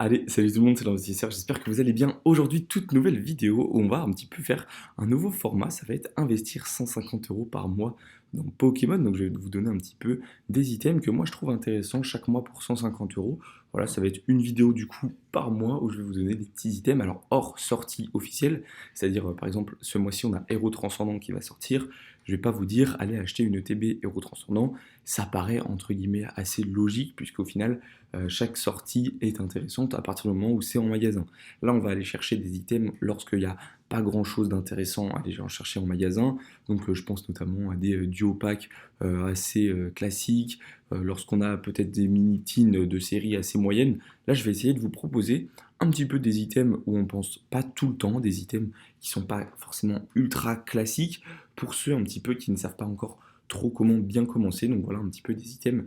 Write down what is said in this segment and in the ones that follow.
Allez, salut tout le monde, c'est l'investisseur, j'espère que vous allez bien. Aujourd'hui, toute nouvelle vidéo où on va un petit peu faire un nouveau format, ça va être investir 150 euros par mois dans Pokémon. Donc je vais vous donner un petit peu des items que moi je trouve intéressants chaque mois pour 150 euros. Voilà, ça va être une vidéo du coup par mois où je vais vous donner des petits items, alors hors sortie officielle, c'est-à-dire par exemple ce mois-ci on a Héros Transcendant qui va sortir. Je vais pas vous dire allez acheter une ETB Héros Transcendant, ça paraît entre guillemets assez logique puisqu'au final chaque sortie est intéressante à partir du moment où c'est en magasin. Là, on va aller chercher des items lorsqu'il n'y a pas grand chose d'intéressant à aller en chercher en magasin. Donc, je pense notamment à des duo packs assez classiques. Lorsqu'on a peut-être des mini-teens de séries assez moyennes, là, je vais essayer de vous proposer un petit peu des items où on pense pas tout le temps, des items qui sont pas forcément ultra classiques pour ceux un petit peu qui ne savent pas encore trop comment bien commencer. Donc voilà un petit peu des items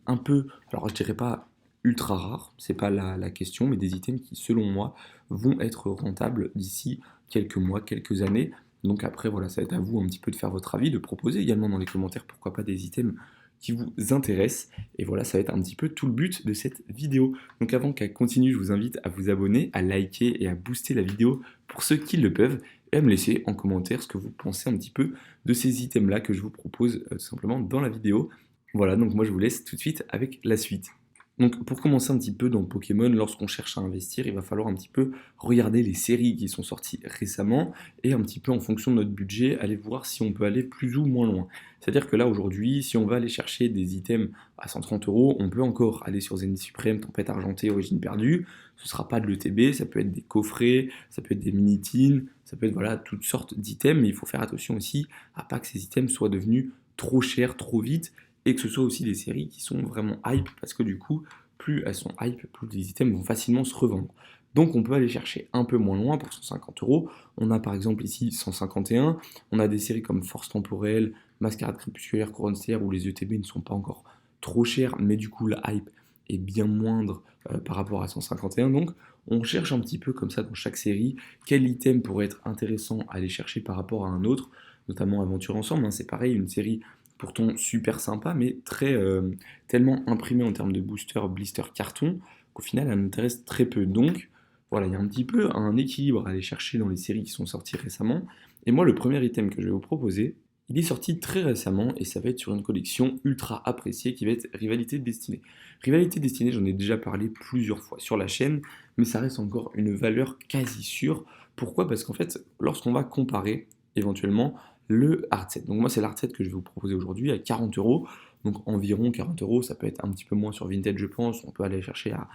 un peu, alors je dirais pas ultra rares, c'est pas la question, mais des items qui selon moi vont être rentables d'ici quelques mois, quelques années. Donc après voilà, ça va être à vous un petit peu de faire votre avis, de proposer également dans les commentaires pourquoi pas des items qui vous intéressent. Et voilà, ça va être un petit peu tout le but de cette vidéo. Donc avant qu'elle continue, je vous invite à vous abonner, à liker et à booster la vidéo pour ceux qui le peuvent et à me laisser en commentaire ce que vous pensez un petit peu de ces items-là que je vous propose tout simplement dans la vidéo. Voilà, donc moi je vous laisse tout de suite avec la suite. Donc pour commencer un petit peu dans Pokémon, lorsqu'on cherche à investir, il va falloir un petit peu regarder les séries qui sont sorties récemment et un petit peu en fonction de notre budget, aller voir si on peut aller plus ou moins loin. C'est-à-dire que là aujourd'hui, si on va aller chercher des items à 130 euros, on peut encore aller sur Zenith Suprême, Tempête Argentée, Origine Perdue. Ce ne sera pas de l'ETB, ça peut être des coffrets, ça peut être des mini-teens, ça peut être voilà, toutes sortes d'items, mais il faut faire attention aussi à pas que ces items soient devenus trop chers trop vite et que ce soit aussi des séries qui sont vraiment hype parce que du coup, plus elles sont hype, plus les items vont facilement se revendre. Donc on peut aller chercher un peu moins loin pour 150 euros. On a par exemple ici 151. On a des séries comme Force Temporelle, Mascarade Crépusculaire, Couronne Stellaire où les ETB ne sont pas encore trop chers, mais du coup la hype est bien moindre par rapport à 151. Donc on cherche un petit peu comme ça dans chaque série quel item pourrait être intéressant à aller chercher par rapport à un autre, notamment Aventure Ensemble. Hein, c'est pareil, une série pourtant super sympa, mais tellement imprimée en termes de booster, blister, carton, qu'au final, elle m'intéresse très peu. Donc, voilà, il y a un petit peu un équilibre à aller chercher dans les séries qui sont sorties récemment. Et moi, le premier item que je vais vous proposer, il est sorti très récemment et ça va être sur une collection ultra appréciée qui va être Rivalité Destinée. Rivalité Destinée, j'en ai déjà parlé plusieurs fois sur la chaîne, mais ça reste encore une valeur quasi sûre. Pourquoi? Parce qu'en fait, lorsqu'on va comparer éventuellement le hard set. Donc moi c'est l'hard set que je vais vous proposer aujourd'hui à 40 euros. Donc environ 40 euros, ça peut être un petit peu moins sur Vinted je pense. On peut aller chercher à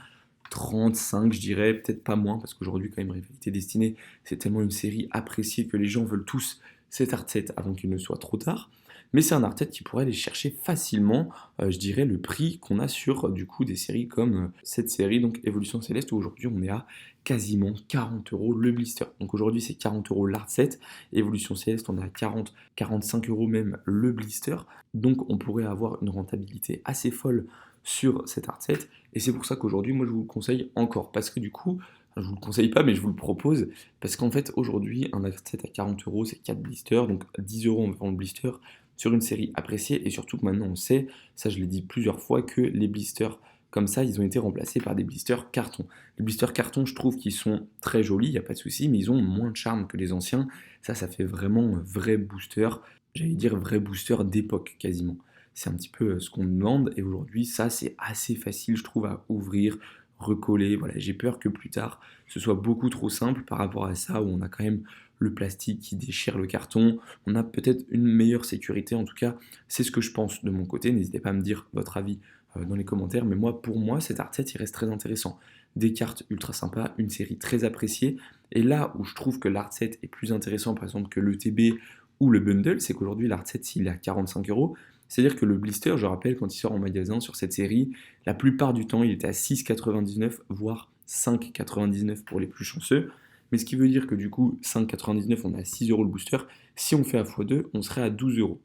35 je dirais, peut-être pas moins, parce qu'aujourd'hui quand même Rivalité Destinée, c'est tellement une série appréciée que les gens veulent tous cet hard set avant qu'il ne soit trop tard. Mais c'est un hard set qui pourrait aller chercher facilement, je dirais, le prix qu'on a sur du coup des séries comme cette série, donc Évolution Céleste, où aujourd'hui on est à quasiment 40 euros le blister. Donc aujourd'hui c'est 40 euros l'hard set, Évolution Céleste on est à 40, 45 euros même le blister. Donc on pourrait avoir une rentabilité assez folle sur cet hard set. Et c'est pour ça qu'aujourd'hui, moi, je vous le conseille encore. Parce que du coup, je vous le conseille pas, mais je vous le propose. Parce qu'en fait, aujourd'hui, un hard set à 40 euros, c'est 4 blisters. Donc 10 euros environ le blister sur une série appréciée. Et surtout que maintenant, on sait, ça je l'ai dit plusieurs fois, que les blisters comme ça, ils ont été remplacés par des blisters carton. Les blisters carton, je trouve qu'ils sont très jolis, il n'y a pas de souci, mais ils ont moins de charme que les anciens. Ça fait vraiment un vrai booster. J'allais dire vrai booster d'époque quasiment. C'est un petit peu ce qu'on demande et aujourd'hui ça c'est assez facile je trouve à ouvrir, recoller. Voilà, j'ai peur que plus tard ce soit beaucoup trop simple par rapport à ça où on a quand même le plastique qui déchire le carton. On a peut-être une meilleure sécurité, en tout cas c'est ce que je pense de mon côté. N'hésitez pas à me dire votre avis dans les commentaires, mais moi pour moi cet art set il reste très intéressant. Des cartes ultra sympas, une série très appréciée et là où je trouve que l'art set est plus intéressant par exemple que l'ETB ou le bundle, c'est qu'aujourd'hui l'art set s'il est à 45 euros, c'est-à-dire que le blister, je rappelle, quand il sort en magasin sur cette série, la plupart du temps, il était à 6,99, voire 5,99 pour les plus chanceux. Mais ce qui veut dire que du coup, 5,99, on est à 6 euros le booster. Si on fait à x2, on serait à 12 euros.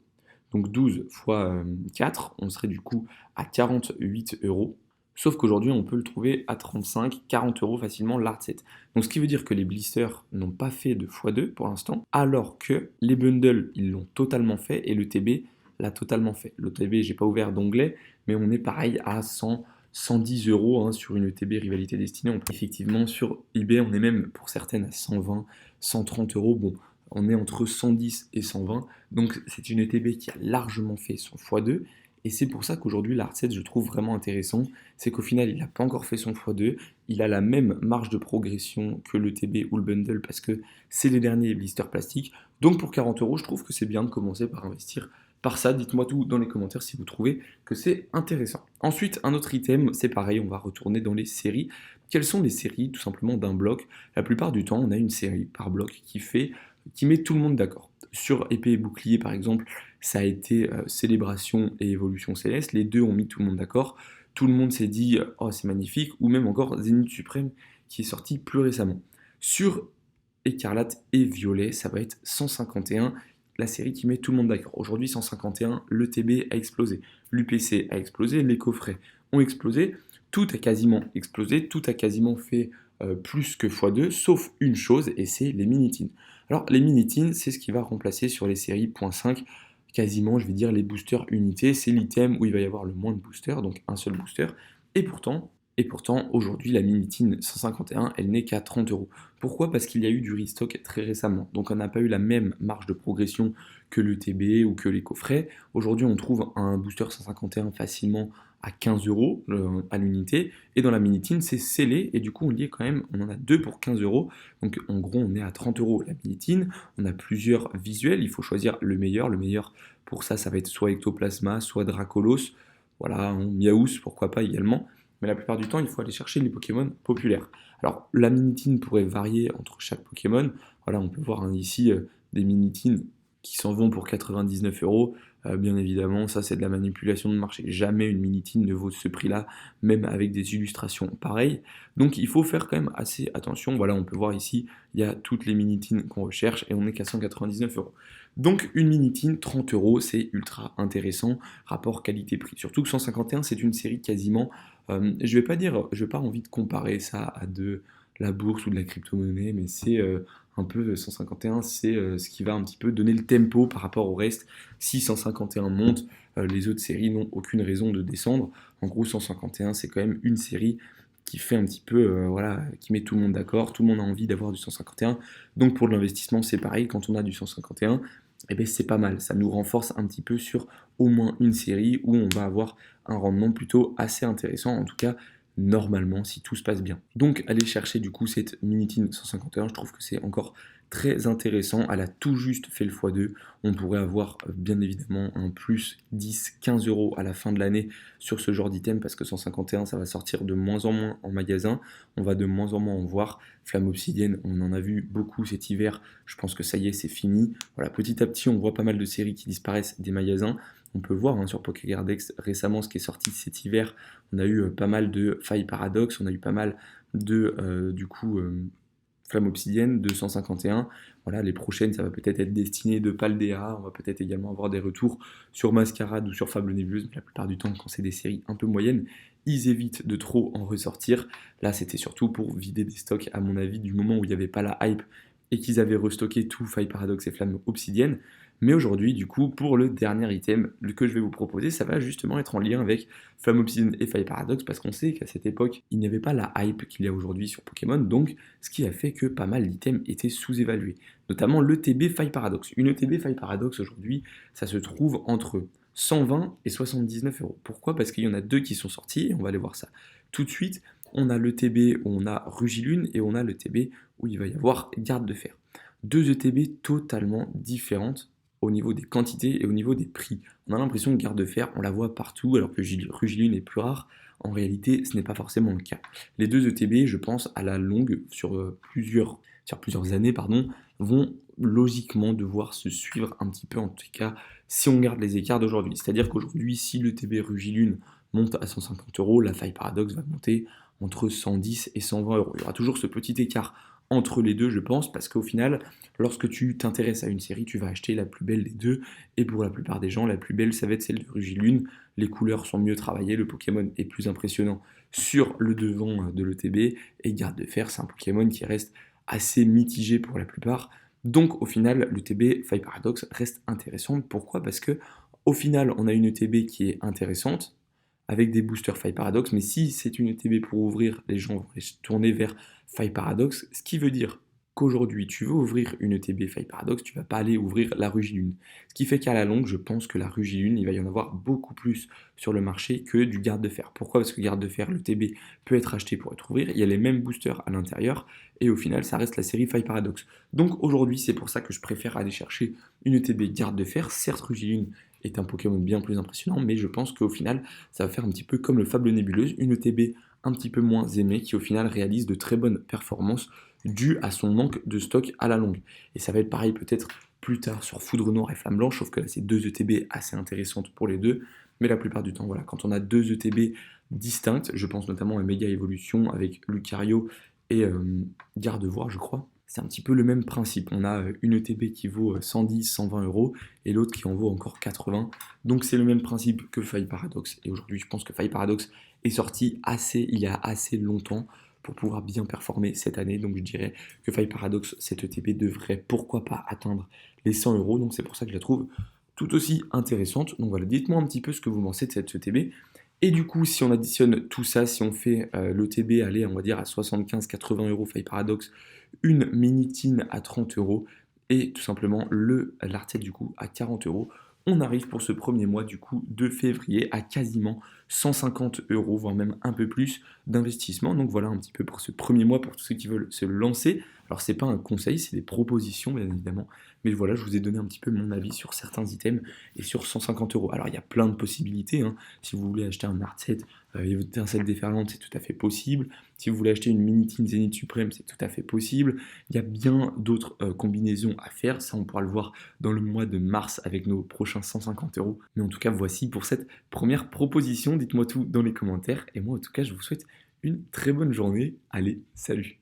Donc 12 fois 4, on serait du coup à 48 euros. Sauf qu'aujourd'hui, on peut le trouver à 35, 40 euros facilement l'hard set. Donc ce qui veut dire que les blisters n'ont pas fait de x2 pour l'instant, alors que les bundles, ils l'ont totalement fait et le TB l'a totalement fait. Le TB, j'ai pas ouvert d'onglet, mais on est pareil à 100, 110 € hein, sur une ETB rivalité destinée. Effectivement, sur eBay, on est même pour certaines à 120, 130 euros. Bon, on est entre 110 et 120. Donc, c'est une ETB qui a largement fait son x2. Et c'est pour ça qu'aujourd'hui, l'Art7, je trouve vraiment intéressant. C'est qu'au final, il n'a pas encore fait son x2. Il a la même marge de progression que le TB ou le bundle parce que c'est les derniers blisters plastiques. Donc, pour 40 euros, je trouve que c'est bien de commencer par investir par ça. Dites-moi tout dans les commentaires si vous trouvez que c'est intéressant. Ensuite, un autre item, c'est pareil, on va retourner dans les séries. Quelles sont les séries tout simplement d'un bloc? La plupart du temps, on a une série par bloc qui met tout le monde d'accord. Sur épée et bouclier, par exemple, ça a été Célébration et Évolution Céleste. Les deux ont mis tout le monde d'accord. Tout le monde s'est dit oh c'est magnifique, ou même encore Zénith Suprême qui est sorti plus récemment. Sur Écarlate et Violet, ça va être 151, la série qui met tout le monde d'accord. Aujourd'hui 151, le TB a explosé, l'UPC a explosé, les coffrets ont explosé, tout a quasiment explosé, tout a quasiment fait plus que x2, sauf une chose, et c'est les mini-teens. Alors les mini-teens, c'est ce qui va remplacer sur les séries .5 quasiment, je vais dire, les boosters unités. C'est l'item où il va y avoir le moins de boosters, donc un seul booster. Et pourtant, aujourd'hui, la Mini-Teen 151, elle n'est qu'à 30 euros. Pourquoi? Parce qu'il y a eu du restock très récemment. Donc on n'a pas eu la même marge de progression que le TB ou que les coffrets. Aujourd'hui, on trouve un booster 151 facilement à 15 euros à l'unité. Et dans la Mini-Teen, c'est scellé. Et du coup, on en a deux pour 15 euros. Donc en gros, on est à 30 euros la Mini-Teen. On a plusieurs visuels. Il faut choisir le meilleur. Le meilleur pour ça, ça va être soit Ectoplasma, soit Dracolos. Voilà, Miaous, pourquoi pas également. Mais la plupart du temps, il faut aller chercher les Pokémon populaires. Alors, la Mini-Team pourrait varier entre chaque Pokémon. Voilà, on peut voir ici des Mini-Team qui s'en vont pour 99 euros. Bien évidemment, ça c'est de la manipulation de marché. Jamais une Mini-Team ne vaut ce prix-là, même avec des illustrations pareilles. Donc il faut faire quand même assez attention. Voilà, on peut voir ici, il y a toutes les Mini-Teams qu'on recherche et on n'est qu'à 199 euros. Donc une Mini-Team, 30 euros, c'est ultra intéressant, rapport qualité-prix. Surtout que 151, c'est une série quasiment je vais pas envie de comparer ça à de la bourse ou de la crypto-monnaie, mais c'est un peu 151, c'est ce qui va un petit peu donner le tempo par rapport au reste. Si 151 monte, les autres séries n'ont aucune raison de descendre. En gros, 151, c'est quand même une série qui fait un petit peu, voilà, qui met tout le monde d'accord, tout le monde a envie d'avoir du 151. Donc pour l'investissement, c'est pareil, quand on a du 151, eh ben, c'est pas mal, ça nous renforce un petit peu sur au moins une série où on va avoir un rendement plutôt assez intéressant, en tout cas normalement si tout se passe bien. Donc aller chercher du coup cette Mini-Teen 151, je trouve que c'est encore très intéressant, elle a tout juste fait le x2, on pourrait avoir bien évidemment un plus 10-15 euros à la fin de l'année sur ce genre d'item parce que 151 ça va sortir de moins en moins en magasin, on va de moins en moins en voir. Flamme Obsidienne, on en a vu beaucoup cet hiver, je pense que ça y est c'est fini. Voilà, petit à petit on voit pas mal de séries qui disparaissent des magasins. On peut voir sur Pokégardex récemment ce qui est sorti cet hiver. On a eu pas mal de failles paradoxes, on a eu pas mal de Flamme Obsidienne de 151. Voilà, les prochaines, ça va peut-être être destiné de Paldea. On va peut-être également avoir des retours sur Mascarade ou sur Fable Nébuleuse. Mais la plupart du temps, quand c'est des séries un peu moyennes, ils évitent de trop en ressortir. Là, c'était surtout pour vider des stocks, à mon avis, du moment où il n'y avait pas la hype et qu'ils avaient restocké tout Faille Paradoxe et Flamme Obsidienne. Mais aujourd'hui, du coup, pour le dernier item que je vais vous proposer, ça va justement être en lien avec Flamme Obsidienne et Faille Paradoxe, parce qu'on sait qu'à cette époque, il n'y avait pas la hype qu'il y a aujourd'hui sur Pokémon, donc ce qui a fait que pas mal d'items étaient sous-évalués. Notamment l'ETB Faille Paradoxe. Une ETB Faille Paradoxe aujourd'hui, ça se trouve entre 120 et 79 euros. Pourquoi? Parce qu'il y en a deux qui sont sortis, et on va aller voir ça tout de suite. On a l'ETB où on a Rugilune et on a l'ETB où il va y avoir Garde de Fer. Deux ETB totalement différentes au niveau des quantités et au niveau des prix. On a l'impression que Garde de Fer, on la voit partout, alors que Rugilune est plus rare. En réalité, ce n'est pas forcément le cas. Les deux ETB, je pense, à la longue, sur plusieurs années, vont logiquement devoir se suivre un petit peu, en tout cas, si on regarde les écarts d'aujourd'hui. C'est-à-dire qu'aujourd'hui, si l'ETB Rugilune monte à 150 euros, la faille paradoxe va monter entre 110 et 120 euros. Il y aura toujours ce petit écart entre les deux, je pense, parce qu'au final, lorsque tu t'intéresses à une série, tu vas acheter la plus belle des deux, et pour la plupart des gens, la plus belle, ça va être celle de Rugilune. Les couleurs sont mieux travaillées, le Pokémon est plus impressionnant sur le devant de l'ETB, et Garde de Fer, c'est un Pokémon qui reste assez mitigé pour la plupart. Donc au final, l'ETB Faille Paradoxe reste intéressante. Pourquoi? Parce que au final, on a une ETB qui est intéressante, avec des boosters Faille Paradox, mais si c'est une ETB pour ouvrir, les gens vont se tourner vers Faille Paradox, ce qui veut dire qu'aujourd'hui, tu veux ouvrir une ETB Faille Paradox, tu vas pas aller ouvrir la Rugilune. Ce qui fait qu'à la longue, je pense que la Rugilune, il va y en avoir beaucoup plus sur le marché que du garde de fer. Pourquoi? Parce que garde de fer, le TB peut être acheté pour être ouvert, il y a les mêmes boosters à l'intérieur, et au final, ça reste la série Faille Paradox. Donc aujourd'hui, c'est pour ça que je préfère aller chercher une ETB garde de fer. Certes, Rugilune est un Pokémon bien plus impressionnant, mais je pense qu'au final, ça va faire un petit peu comme le Fable Nébuleuse, une ETB un petit peu moins aimée qui au final réalise de très bonnes performances dues à son manque de stock à la longue. Et ça va être pareil peut-être plus tard sur Foudre Noire et Flamme Blanche, sauf que là c'est deux ETB assez intéressantes pour les deux, mais la plupart du temps, voilà, quand on a deux ETB distinctes, je pense notamment à Méga Evolution avec Lucario et Gardevoir, je crois, c'est un petit peu le même principe. On a une ETB qui vaut 110, 120 euros et l'autre qui en vaut encore 80. Donc c'est le même principe que Faille Paradox. Et aujourd'hui, je pense que Faille Paradox est sorti il y a assez longtemps pour pouvoir bien performer cette année. Donc je dirais que Faille Paradox, cette ETB devrait pourquoi pas atteindre les 100 euros. Donc c'est pour ça que je la trouve tout aussi intéressante. Donc voilà, dites-moi un petit peu ce que vous pensez de cette ETB. Et du coup, si on additionne tout ça, si on fait l'ETB, aller, on va dire, à 75-80 euros Faille Paradox, une Minitine à 30 euros et tout simplement l'Artiette du coup à 40 euros, on arrive pour ce premier mois du coup de février à quasiment 150 euros, voire même un peu plus d'investissement. Donc voilà un petit peu pour ce premier mois pour tous ceux qui veulent se lancer. Alors c'est pas un conseil, c'est des propositions bien évidemment, mais voilà, je vous ai donné un petit peu mon avis sur certains items et sur 150 euros. Alors il y a plein de possibilités, hein. Si vous voulez acheter un art set, un set déferlante, c'est tout à fait possible. Si vous voulez acheter une Minitine Zénith Suprême, c'est tout à fait possible. Il y a bien d'autres combinaisons à faire, ça on pourra le voir dans le mois de mars avec nos prochains 150 euros. Mais en tout cas, voici pour cette première proposition. Dites-moi tout dans les commentaires. Et moi, en tout cas, je vous souhaite une très bonne journée. Allez, salut!